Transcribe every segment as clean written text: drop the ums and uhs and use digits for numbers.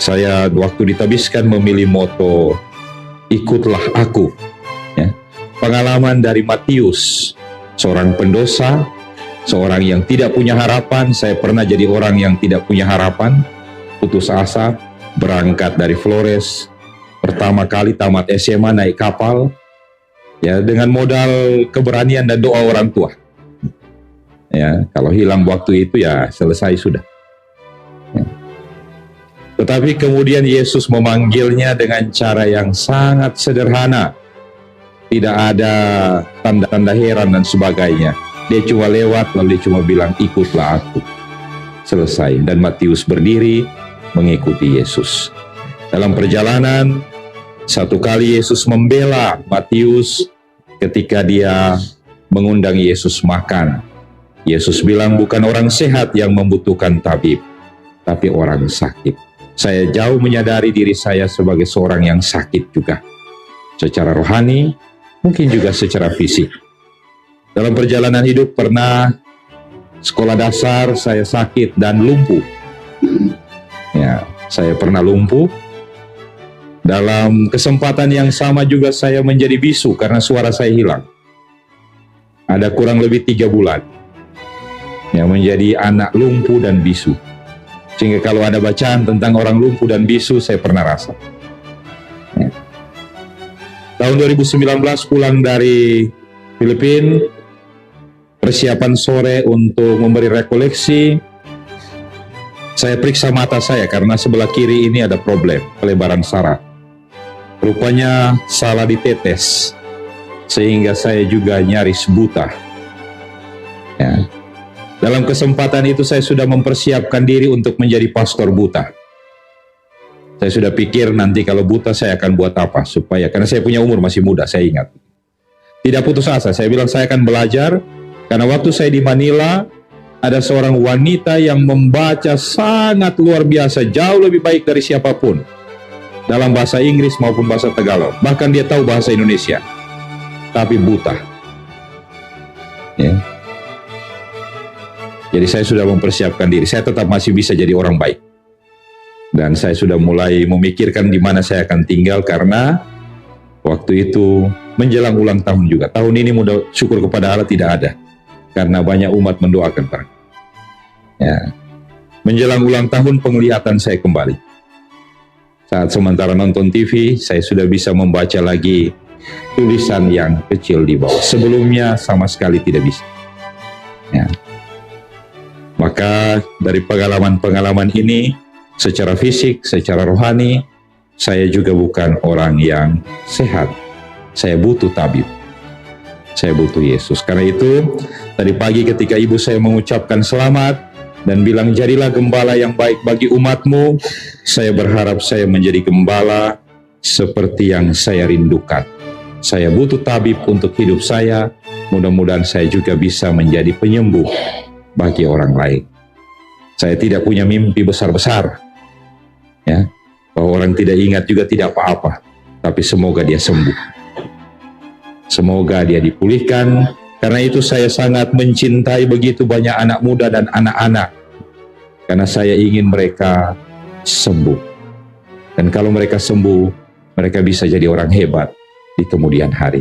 Saya waktu ditabiskan memilih moto ikutlah aku. Ya. Pengalaman dari Matius, seorang pendosa, seorang yang tidak punya harapan. Saya pernah jadi orang yang tidak punya harapan, putus asa, berangkat dari Flores, pertama kali tamat SMA naik kapal, ya dengan modal keberanian dan doa orang tua. Ya, kalau hilang waktu itu ya selesai sudah. Ya. Tetapi kemudian Yesus memanggilnya dengan cara yang sangat sederhana. Tidak ada tanda-tanda heran dan sebagainya. Dia cuma lewat lalu dia cuma bilang, ikutlah aku. Selesai. Dan Matius berdiri mengikuti Yesus. Dalam perjalanan, satu kali Yesus membela Matius ketika dia mengundang Yesus makan. Yesus bilang bukan orang sehat yang membutuhkan tabib, tapi orang sakit. Saya jauh menyadari diri saya sebagai seorang yang sakit juga. Secara rohani, mungkin juga secara fisik. Dalam perjalanan hidup pernah sekolah dasar saya sakit dan lumpuh. Ya, saya pernah lumpuh. Dalam kesempatan yang sama juga saya menjadi bisu karena suara saya hilang. Ada kurang lebih 3 bulan. Yang menjadi anak lumpuh dan bisu. Sehingga kalau ada bacaan tentang orang lumpuh dan bisu, saya pernah rasa. Ya. Tahun 2019 pulang dari Filipina, persiapan sore untuk memberi rekoleksi, saya periksa mata saya karena sebelah kiri ini ada problem, pelebaran saraf. Rupanya salah ditetes, sehingga saya juga nyaris buta. Ya. Dalam kesempatan itu saya sudah mempersiapkan diri untuk menjadi pastor buta. Saya sudah pikir nanti kalau buta saya akan buat apa, supaya, karena saya punya umur masih muda, saya ingat. Tidak putus asa, saya bilang saya akan belajar, karena waktu saya di Manila, ada seorang wanita yang membaca sangat luar biasa, jauh lebih baik dari siapapun, dalam bahasa Inggris maupun bahasa Tagalog. Bahkan dia tahu bahasa Indonesia, tapi buta. Ya. Jadi saya sudah mempersiapkan diri, saya tetap masih bisa jadi orang baik. Dan saya sudah mulai memikirkan di mana saya akan tinggal, karena waktu itu menjelang ulang tahun juga. Tahun ini mudah syukur kepada Allah tidak ada, karena banyak umat mendoakan Pak. Ya. Menjelang ulang tahun penglihatan saya kembali. Saat sementara nonton TV, saya sudah bisa membaca lagi tulisan yang kecil di bawah. Sebelumnya sama sekali tidak bisa. Ya. Maka dari pengalaman-pengalaman ini, secara fisik, secara rohani, saya juga bukan orang yang sehat. Saya butuh tabib. Saya butuh Yesus. Karena itu, tadi pagi ketika ibu saya mengucapkan selamat dan bilang, jadilah gembala yang baik bagi umatmu, saya berharap saya menjadi gembala seperti yang saya rindukan. Saya butuh tabib untuk hidup saya. Mudah-mudahan saya juga bisa menjadi penyembuh bagi orang lain. Saya tidak punya mimpi besar-besar, ya, bahwa orang tidak ingat juga tidak apa-apa, tapi semoga dia sembuh, semoga dia dipulihkan. Karena itu saya sangat mencintai begitu banyak anak muda dan anak-anak, karena saya ingin mereka sembuh. Dan kalau mereka sembuh, mereka bisa jadi orang hebat di kemudian hari.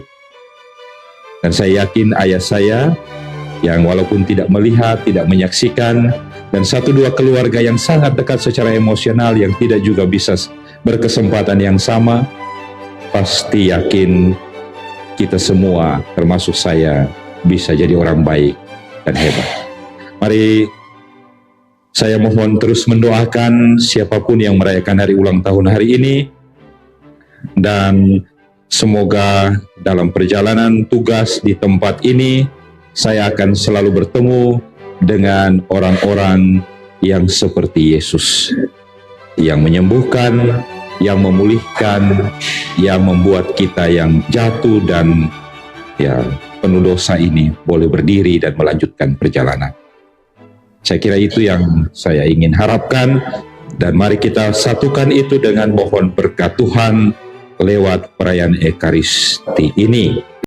Dan saya yakin ayah saya yang walaupun tidak melihat, tidak menyaksikan, dan 1-2 keluarga yang sangat dekat secara emosional yang tidak juga bisa berkesempatan yang sama, pasti yakin kita semua, termasuk saya, bisa jadi orang baik dan hebat. Mari saya mohon terus mendoakan siapapun yang merayakan hari ulang tahun hari ini, dan semoga dalam perjalanan tugas di tempat ini, saya akan selalu bertemu dengan orang-orang yang seperti Yesus, yang menyembuhkan, yang memulihkan, yang membuat kita yang jatuh dan ya penuh dosa ini boleh berdiri dan melanjutkan perjalanan. Saya kira itu yang saya ingin harapkan, dan mari kita satukan itu dengan mohon berkat Tuhan lewat perayaan Ekaristi ini.